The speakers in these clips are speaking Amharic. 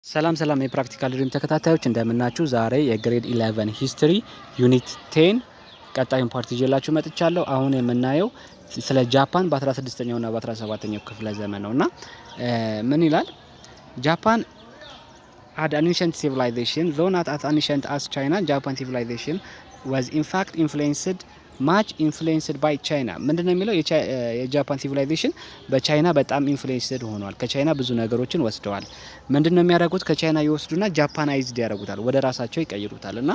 ሰላም የፕራክቲካል ድሪም ተከታታዮች እንደምናችሁ። ዛሬ የግሬድ 11 ሂስትሪ ዩኒት 10 ቀጣዩን ፓርት ይዤላችሁ መጥቻለሁ። አሁን የምናየው ስለ ጃፓን በ16ኛው እና በ17ኛው ክፍለ ዘመን ነውና ምን ይላል? ጃፓን had an ancient civilization, though not as ancient as China. Japan civilization was in fact much influenced by China. ምንድነው የሚለው? የጃፓን ሲቪላይዜሽን በቻይና በጣም ኢንፍሉዌንስድ ሆኗል። ከቻይና ብዙ ነገሮችን ወስደዋል። ምንድነው የሚያደርጉት? ከቻይና ይወስዱና ጃፓናይዝድ ያደርጉታል፣ ወደ ራሳቸው ይቀይሩታል። እና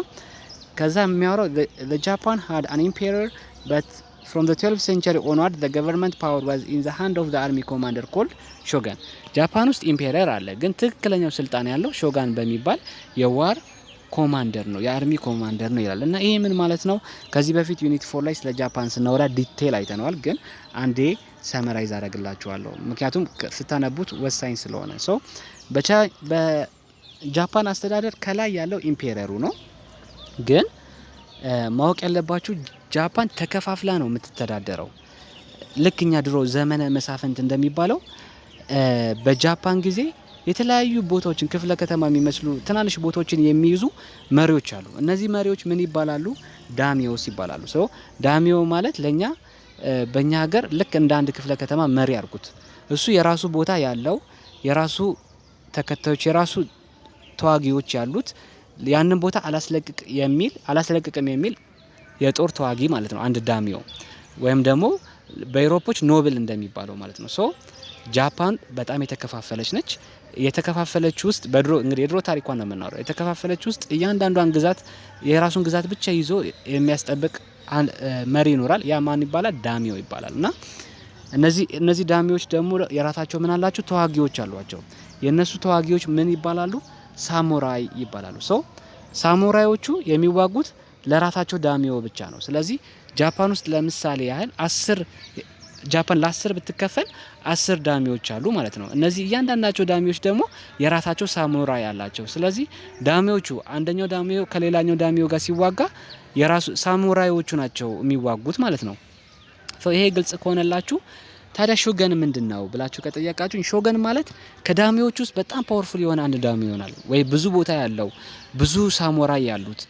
ከዛ የሚያወራው the Japan had an emperor, but from the 12th century onward the government power was in the hand of the army commander called shogun. ጃፓን ውስጥ ኢምፔረር አለ፣ ግን ትክክለኛው ስልጣን ያለው ሾጋን በሚባል የዋር ኮማንደር ነው፣ የአርሚ ኮማንደር ነው ይላል። እና ይሄ ምን ማለት ነው? ከዚህ በፊት ዩኒት 4 ላይ ስለ ጃፓን ስናወራ ዲቴል አይተነዋል፣ ግን አንዴ ሰመራይዝ አደርግላችኋለሁ ምክንያቱም ስታነቡት ወሳኝ ስለሆነ። በጃፓን አስተዳደር ከላይ ያለው ኢምፔረሩ ነው። ግን ማወቅ ያለባችሁ ጃፓን ተከፋፍላ ነው የምትተዳደረው። ልክኛ ድሮ ዘመነ መሳፍንት እንደሚባለው በጃፓን ጊዜ የተለያዩ ቦታዎችን ክፍለ ከተማ የሚመስሉ ትናንሽ ቦታዎችን የሚይዙ መሪዎች አሉ። እነዚህ መሪዎች ምን ይባላሉ? ዳሚዮስ ይባላሉ። ዳሚዮ ማለት ለኛ በእኛ ሀገር ልክ እንደ አንድ ክፍለ ከተማ መሪ አድርጉት። እሱ የራሱ ቦታ ያለው፣ የራሱ ተከታዮች፣ የራሱ ተዋጊዎች ያሉት፣ ያንን ቦታ አላስለቅቅም የሚል የጦር ተዋጊ ማለት ነው አንድ ዳሚዮ፣ ወይም ደግሞ በአውሮፖች ኖብል እንደሚባለው ማለት ነው። ጃፓን በጣም የተከፋፈለች ነች። የተከፋፈለች ውስጥ በድሮ እንግዲህ የድሮ ታሪኳን ነው የምናወራው። የተከፋፈለች ውስጥ እያንዳንዷን ግዛት የራሱን ግዛት ብቻ ይዞ የሚያስጠብቅ መሪ ይኖራል። ያ ማን ይባላል? ዳሚዮ ይባላል። እና እነዚህ ዳሚዎች ደግሞ የራሳቸው ምን አላቸው? ተዋጊዎች አሏቸው። የነሱ ተዋጊዎች ምን ይባላሉ? ሳሙራይ ይባላሉ። ሳሙራዮቹ የሚዋጉት ለራሳቸው ዳሚዮ ብቻ ነው። ስለዚህ ጃፓን ውስጥ ለምሳሌ ያህል ጃፓን ለ10 ብትከፈል 10 ዳሚዎች አሉ ማለት ነው። እነዚህ እያንዳንዳቸው ዳሚዎች ደግሞ የራሳቸው ሳሙራይ አላቸው። ስለዚህ ዳሚዎቹ አንደኛው ዳሚዮ ከሌላኛው ዳሚዮ ጋር ሲዋጋ የራሱ ሳሙራዮቹ ናቸው የሚዋጉት ማለት ነው። ይሄ ግልጽ ከሆነላችሁ ታዲያ ሾገን ምንድነው ብላችሁ ከጠየቃችሁ፣ ሾገን ማለት ከዳሚዎች ውስጥ በጣም ፓወርፉል የሆነ አንድ ዳሚ ይሆናል፣ ወይ ብዙ ቦታ ያለው ብዙ ሳሙራይ ያሉት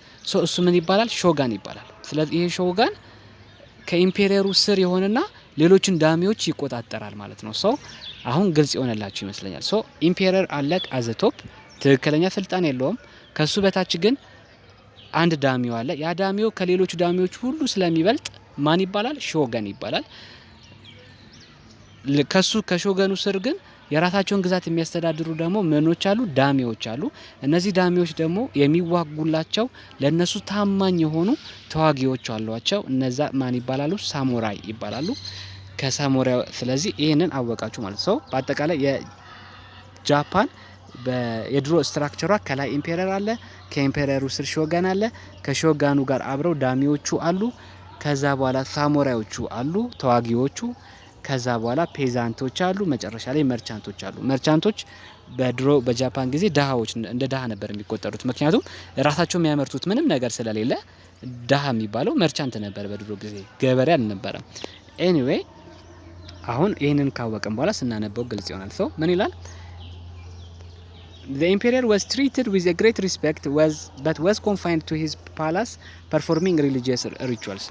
እሱ ምን ይባላል? ሾጋን ይባላል። ስለዚህ ይሄ ሾጋን ከኢምፔሪየሩ ስር የሆነና ሌሎችን ዳሚዎች ይቆጣጠራል ማለት ነው። አሁን ግልጽ ይሆነላችሁ ይመስለኛል። ኢምፔረር አለ አዘ ቶፕ፣ ትክክለኛ ስልጣን የለውም። ከሱ በታች ግን አንድ ዳሚዮ አለ። ያ ዳሚዮ ከሌሎቹ ዳሚዎች ሁሉ ስለሚበልጥ ማን ይባላል? ሾገን ይባላል። ከሾገኑ ስር ግን የራሳቸውን ግዛት የሚያስተዳድሩ ደግሞ ምኖች አሉ? ዳሚዎች አሉ። እነዚህ ዳሚዎች ደግሞ የሚዋጉላቸው ለነሱ ታማኝ የሆኑ ተዋጊዎች አሏቸው። እነዛ ማን ይባላሉ? ሳሙራይ ይባላሉ። ከሳሙራይ ስለዚህ ይሄንን አወቃችሁ ማለት ነው። በአጠቃላይ የጃፓን የድሮ ስትራክቸሯ ከላይ ኢምፔረር አለ፣ ከኢምፔረሩ ስር ሾጋን አለ፣ ከሾጋኑ ጋር አብረው ዳሚዎቹ አሉ፣ ከዛ በኋላ ሳሙራዮቹ አሉ ተዋጊዎቹ፣ ከዛ በኋላ ፔዛንቶች አሉ፣ መጨረሻ ላይ መርቻንቶች አሉ። መርቻንቶች በድሮ በጃፓን ጊዜ ድሃዎች እንደ ድሃ ነበር የሚቆጠሩት። ምክንያቱም ራሳቸው የሚያመርቱት ምንም ነገር ስለሌለ ድሃ የሚባለው መርቻንት ነበር በድሮ ጊዜ፣ ገበሬ አልነበረም። ኤኒዌይ አሁን ይህንን ካወቀን በኋላ ስናነበው ግልጽ ይሆናል። ምን ይላል? The emperor was treated with a great respect but was confined to his palace performing religious rituals.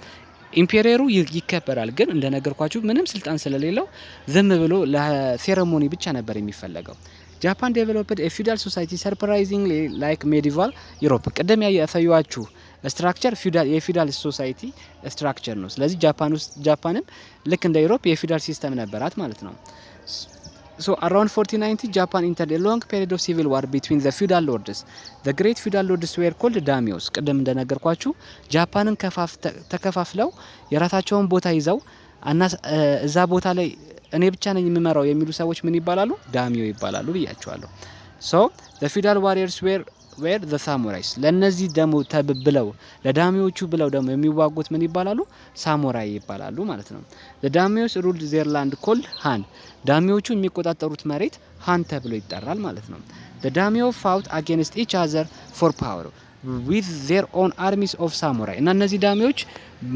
ኢምፔሪየሩ ይከበራል፣ ግን እንደነገርኳችሁ ምንም ስልጣን ስለሌለው ዝም ብሎ ለሴሬሞኒ ብቻ ነበር የሚፈለገው። ጃፓን ዴቨሎፕድ a feudal society surprisingly like medieval Europe. ቀደም ያሳየዋችሁ ስትራክቸር የፊውዳል ሶሳይቲ ስትራክቸር ነው። ስለዚህ ጃፓንም ልክ እንደ ዩሮፕ የፊውዳል ሲስተም ነበራት ማለት ነው። Around 1490 Japan entered a long period of civil war between the feudal lords. The great feudal lords were called daimios. ቀደም እንደነገርኳችሁ ጃፓንን ተከፋፍለው የራሳቸውን ቦታ ይዘው እዛ ቦታ ላይ እኔ ብቻ ነኝ የምመራው የሚሉ ሰዎች ምን ይባላሉ? ዳሚዮ ይባላሉ ብያቸዋለሁ። The feudal warriors were the samurais. ለነዚህ ደግሞ ተብብለው ለዳሚዎቹ ብለው ደግሞ የሚዋጉት ምን ይባላሉ? ሳሙራይ ይባላሉ ማለት ነው። The daimios ruled their land called Han. ዳሚዎቹ የሚቆጣጠሩት መሬት ሃን ተብሎ ይጠራል ማለት ነው። The daimyo fought against each other for power with their own armies of samurai. እና እነዚህ ዳሚዎች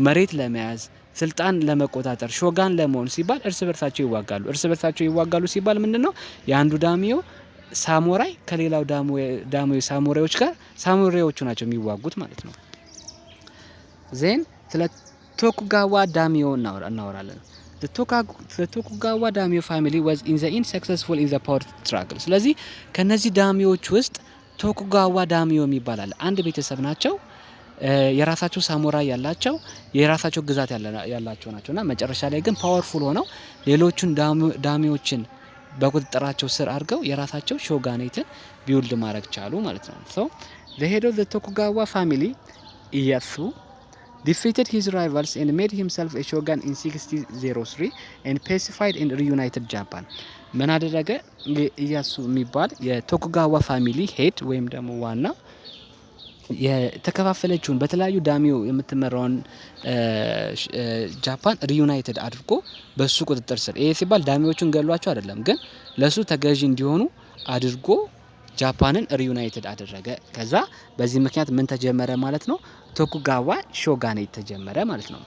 መሬት ለመያዝ ስልጣን ለመቆጣጠር ሾጋን ለመሆን ሲባል እርስ በርሳቸው ይዋጋሉ ሲባል ምንድነው? የአንዱ ዳሚዮ ሳሙራይ ከሌላው ዳሞ ሳሙራዮች ጋር ሳሙራዮቹ ናቸው የሚዋጉት ማለት ነው። ዜን ስለ ቶኩጋዋ ዳሚዮ እናወራለን። the Tokugawa daimyo family was in the end successful in the power struggle። ስለዚህ ከነዚህ ዳሚዮች ውስጥ ቶኩጋዋ ዳሚዮ ይባላል። አንድ ቤተሰብ ናቸው። የራሳቸው ሳሙራይ ያላቸው የራሳቸው ግዛት ያላቸው ናቸውና መጨረሻ ላይ ግን ፓወርፉል ሆነው ሌሎቹን ዳሚዮችን በቁጥጥራቸው ስር አድርገው የራሳቸው ሾጋኔትን ቢውልድ ማድረግ ቻሉ ማለት ነው። so the head of the Tokugawa family Ieyasu defeated his rivals and made himself a shogun in 1603 and pacified and reunited Japan። ምን አደረገ? ኢያሱ የሚባል የቶኩጋዋ ፋሚሊ ሄድ ወይም ደግሞ ዋና የተከፋፈለችውን በተለያዩ ዳሚዮ የምትመራውን ጃፓን ሪዩናይትድ አድርጎ በሱ ቁጥጥር ስር ይሄ ሲባል ዳሚዮቹን ገሏቸው አይደለም፣ ግን ለሱ ተገዢ እንዲሆኑ አድርጎ ጃፓንን ሪዩናይትድ አደረገ። ከዛ በዚህ ምክንያት ምን ተጀመረ ማለት ነው? ቶኩጋዋ ሾጋኔት ተጀመረ ማለት ነው።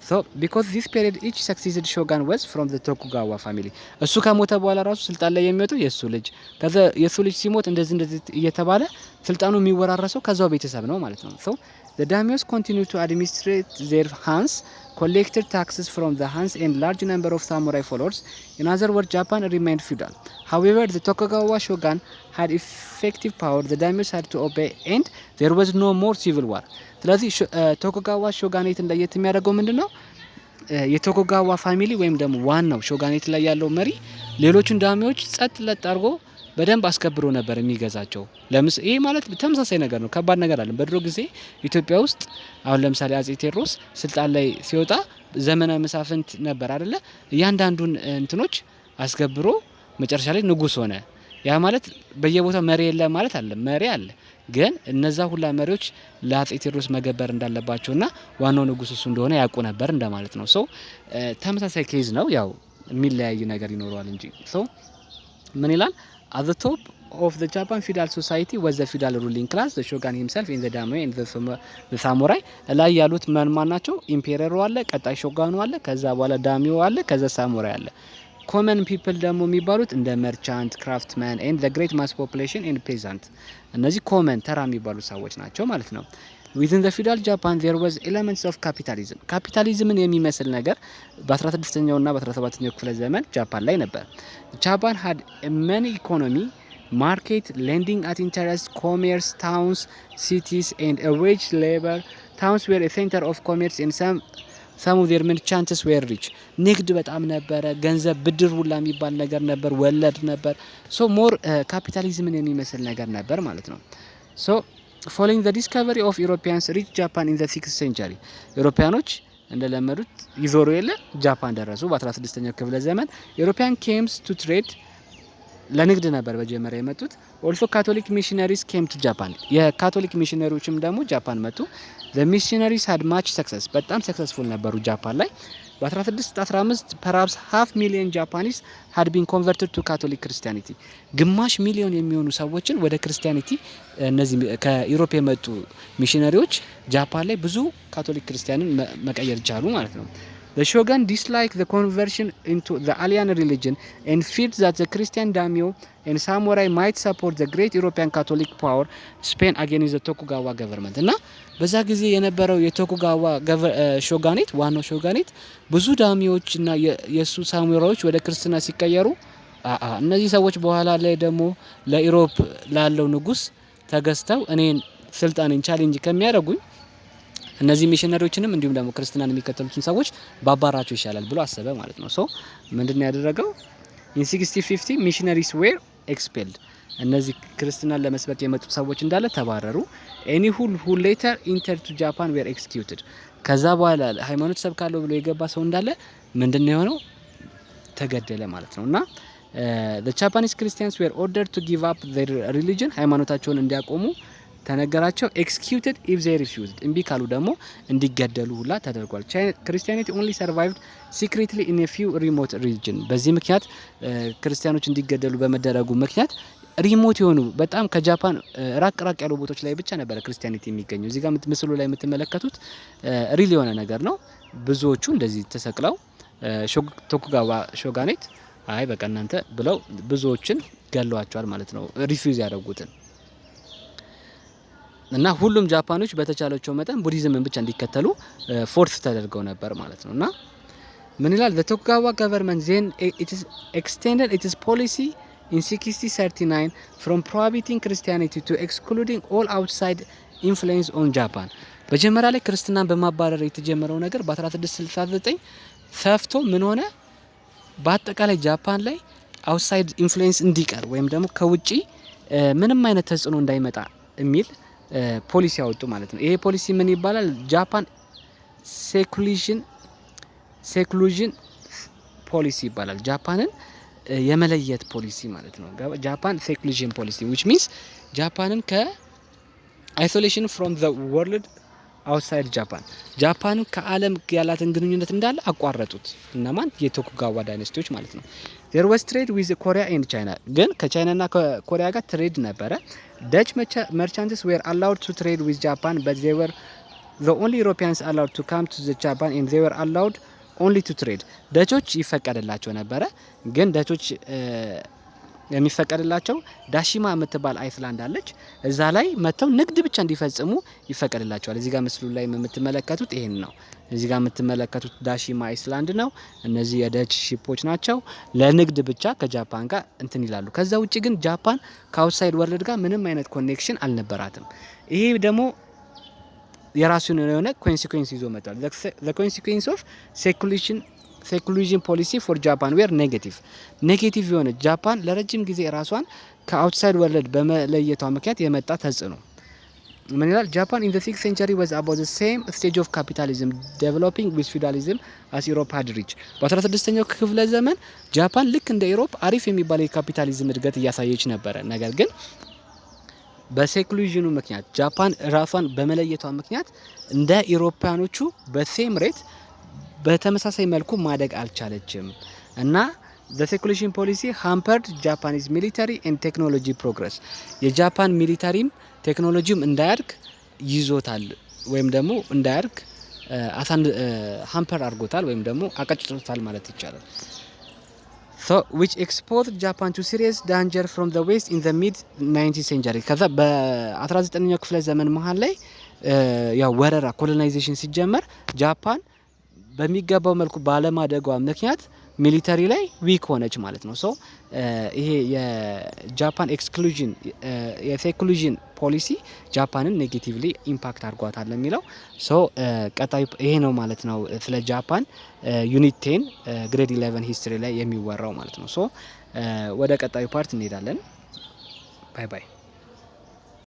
so because this period each succeeded shogun was from the Tokugawa family። እሱ ከሞተ በኋላ ራሱ ስልጣን ላይ የሚወጣው የሱ ልጅ፣ ከዛ የሱ ልጅ ሲሞት እንደዚህ እየተባለ ስልጣኑ የሚወራረሰው ከዛው ቤተሰብ ነው ማለት ነው። so the daimyos continued to administrate their hands, collected taxes from the hands and large number of samurai followers. In other words, Japan remained feudal. However, the Tokugawa shogun had effective power. The daimyos had to obey and there was no more civil war። ስለዚህ ቶኩጋዋ ሾጋኔትን ለየት የሚያደርገው ምንድነው? የቶኩጋዋ ፋሚሊ ወይም ደግሞ ዋናው ሾጋኔት ላይ ያለው መሪ ሌሎችን ዳሚዎች ጸጥ ለጥ አድርጎ በደንብ አስከብሮ ነበር የሚገዛቸው። ይሄ ማለት ተመሳሳይ ነገር ነው፣ ከባድ ነገር አይደለም። በድሮ ጊዜ ኢትዮጵያ ውስጥ አሁን ለምሳሌ አጼ ቴዎድሮስ ስልጣን ላይ ሲወጣ ዘመነ መሳፍንት ነበር አይደለ? እያንዳንዱን እንትኖች አስከብሮ መጨረሻ ላይ ንጉስ ሆነ። ያ ማለት በየቦታው መሪ የለ ማለት አይደለም፣ መሪ አለ። ግን እነዛ ሁላ መሪዎች ለአጼ ቴዎድሮስ መገበር እንዳለባቸውና ዋናው ንጉስ እሱ እንደሆነ ያውቁ ነበር እንደማለት ነው። ተመሳሳይ ኬዝ ነው፣ ያው የሚለያይ ነገር ይኖረዋል እንጂ። ምን ይላል? at the top of the Japan feudal society was the feudal ruling class, the shogun himself in the daimyo and the samurai። ላይ ያሉት ማን ናቸው? ኢምፔረሩ አለ፣ ቀጣይ ሾጋኑ አለ፣ ከዛ በኋላ ዳሚዮ አለ፣ ከዛ ሳሙራይ አለ። ኮመን ፒፕል ደግሞ የሚባሉት እንደ መርቻንት፣ ክራፍትማን and the great mass population and peasant። እነዚህ ኮመን ተራ የሚባሉ ሰዎች ናቸው ማለት ነው። within the feudal Japan there was elements of capitalism። ካፒታሊዝምን የሚመስል ነገር በ16ኛው እና በ17ኛው ክፍለ ዘመን ጃፓን ላይ ነበር። Japan had a many economy, market, lending at interest, commerce, towns, cities and a wage labor. Towns were a center of commerce and some of their merchants were rich። ንግድ በጣም ነበረ፣ ገንዘብ ብድር ሁላ የሚባል ነገር ነበር፣ ወለድ ነበር። ሞር ካፒታሊዝምን የሚመስል ነገር ነበር ማለት ነው። following the discovery of Europeans reached Japan in the 6th century። ኢሮፓያኖች እንደለመዱት ይዞሩ የለ ጃፓን ደረሱ በ16ኛው ክፍለ ዘመን። European came to trade፣ ለንግድ ነበር በጀመሪያ የመጡት። also Catholic missionaries came to Japan። የካቶሊክ ሚሽነሪዎችም ደግሞ ጃፓን መጡ። the missionaries had much success። በጣም ሰክሰስፉል ነበሩ ጃፓን ላይ። በ1615 perhaps half million Japanese had been converted to Catholic Christianity። ግማሽ ሚሊዮን የሚሆኑ ሰዎችን ወደ ክርስቲያኒቲ እነዚህ ከዩሮፕ የመጡ ሚሽነሪዎች ጃፓን ላይ ብዙ ካቶሊክ ክርስቲያንን መቀየር ቻሉ ማለት ነው። The shogun disliked the conversion into the alien religion and feared that the Christian daimyo and samurai might support the great European Catholic power Spain against the Tokugawa government። እና በዛ ጊዜ የነበረው የቶኩጋዋ ሾጋኔት ዋናው ሾጋኔት ብዙ ዳሚዎች እና የሱ ሳሙራዮች ወደ ክርስትና ሲቀየሩ እነዚህ ሰዎች በኋላ ላይ ደግሞ ለዩሮፕ ላለው ንጉስ ተገዝተው እኔን ስልጣኔን ቻሌንጅ ከሚያደርጉኝ እነዚህ ሚሽነሪዎችንም እንዲሁም ደግሞ ክርስትናን የሚከተሉትን ሰዎች ባባራቸው ይሻላል ብሎ አሰበ ማለት ነው። ምንድነው ያደረገው? in 1650 missionaries were expelled። እነዚህ ክርስትናን ለመስበክ የመጡ ሰዎች እንዳለ ተባረሩ። any who later entered to Japan were executed። ከዛ በኋላ ሃይማኖት ሰብካለሁ ብሎ የገባ ሰው እንዳለ ምንድነው የሆነው? ተገደለ ማለት ነውና the Japanese Christians were ordered to give up their religion። ሃይማኖታቸውን እንዲያቆሙ ተነገራቸው። executed if they refused። እምቢ ካሉ ደግሞ እንዲገደሉ ሁላ ተደርጓል። Christianity only survived secretly in a few remote region። በዚህ ምክንያት ክርስቲያኖች እንዲገደሉ በመደረጉ ምክንያት ሪሞት የሆኑ በጣም ከጃፓን ራቅ ያሉ ቦታዎች ላይ ብቻ ነበር ክርስቲያኒቲ የሚገኘው። እዚህ ጋር ምስሉ ላይ የምትመለከቱት ሪል የሆነ ነገር ነው። ብዙዎቹ እንደዚህ ተሰቅለው ቶኩጋዋ ሾጋኔት አይ በቃ እናንተ ብለው ብዙዎችን ገለዋቸዋል ማለት ነው ሪፊውዝ ያደረጉትን እና ሁሉም ጃፓኖች በተቻላቸው መጠን ቡዲዝምን ብቻ እንዲከተሉ ፎርስ ተደርገው ነበር ማለት ነው። እና ምን ይላል the Tokugawa government then it is extended its policy in 1639 from prohibiting Christianity to excluding all outside influence on Japan በጀመራ ላይ ክርስትናን በማባረር የተጀመረው ነገር በ1669 ሰፍቶ ምን ሆነ በአጠቃላይ ጃፓን ላይ አውትሳይድ ኢንፍሉዌንስ እንዲቀር ወይም ደግሞ ከውጪ ምንም አይነት ተጽዕኖ እንዳይመጣ የሚል ፖሊሲ ያወጡ ማለት ነው። ይሄ ፖሊሲ ምን ይባላል? ጃፓን ሴክሉዥን ፖሊሲ ይባላል። ጃፓንን የመለየት ፖሊሲ ማለት ነው። ጃፓን ሴክሉዥን ፖሊሲ which means ጃፓንን ከአይሶሌሽን from the world outside ጃፓንን ከዓለም ያላትን ግንኙነት እንዳለ አቋረጡት። እነማን? የቶኩጋዋ ዳይናስቲዎች ማለት ነው። there was trade with Korea and China ግን ከቻይናና ከኮሪያ ጋር ትሬድ ነበረ። Dutch merchants were allowed to trade with Japan but they were the only Europeans allowed to come to the Japan and they were allowed only to trade ዳቾች ይፈቀድላቸው ነበረ ግን ዳቾች የሚፈቀድላቸው ዳሺማ የምትባል አይስላንድ አለች እዛ ላይ መተው ንግድ ብቻ እንዲፈጽሙ ይፈቀድላቸዋል። እዚህ ጋር ምስሉ ላይ የምትመለከቱት ይሄን ነው። እዚህ ጋር የምትመለከቱት ዳሺማ አይስላንድ ነው። እነዚህ የዳች ሺፖች ናቸው። ለንግድ ብቻ ከጃፓን ጋር እንትን ይላሉ። ከዛ ውጪ ግን ጃፓን ከአውትሳይድ ወርልድ ጋር ምንም አይነት ኮኔክሽን አልነበራትም። ይሄ ደግሞ የራሱን የሆነ ኮንሲኩዌንስ ይዞ መጥቷል። the consequence of ሴኩሉዥን ፖሊሲ ፎር ጃፓን ዌር ኔጌቲቭ የሆነ ጃፓን ለረጅም ጊዜ ራሷን ከአውትሳይድ ወርልድ በመለየቷ ምክንያት የመጣ ተጽዕኖ ምን ይላል? ጃፓን in the 6th century was about the same stage of capitalism developing with feudalism as Europe had reached በ16ኛው ክፍለ ዘመን ጃፓን ልክ እንደ ኢሮፕ አሪፍ የሚባል የካፒታሊዝም እድገት እያሳየች ነበረ። ነገር ግን በሴኩሉዥኑ ምክንያት ጃፓን ራሷን በመለየቷ ምክንያት እንደ ኢሮፓያኖቹ በሴም ሬት በተመሳሳይ መልኩ ማደግ አልቻለችም እና the seclusion policy hampered Japanese military and technology progress የጃፓን ሚሊታሪም ቴክኖሎጂም እንዳያድግ ይዞታል ወይም ደግሞ እንዳያድግ ሃምፐር አድርጎታል ወይም ደግሞ አቀጭቶታል ማለት ይቻላል። so which exposed Japan to serious danger from the west in the mid 19th century ከዛ በ19ኛው ክፍለ ዘመን መሃል ላይ ያው ወረራ ኮሎናይዜሽን ሲጀመር ጃፓን በሚገባው መልኩ ባለማደጓ ምክንያት ሚሊታሪ ላይ ዊክ ሆነች ማለት ነው። ሶ ይሄ የጃፓን ኤክስክሉዥን የሴኩሉዥን ፖሊሲ ጃፓንን ኔጌቲቭሊ ኢምፓክት አድርጓታል የሚለው ሶ ቀጣዩ ይሄ ነው ማለት ነው። ስለ ጃፓን ዩኒት 10 ግሬድ 11 ሂስትሪ ላይ የሚወራው ማለት ነው። ሶ ወደ ቀጣዩ ፓርት እንሄዳለን። ባይ ባይ።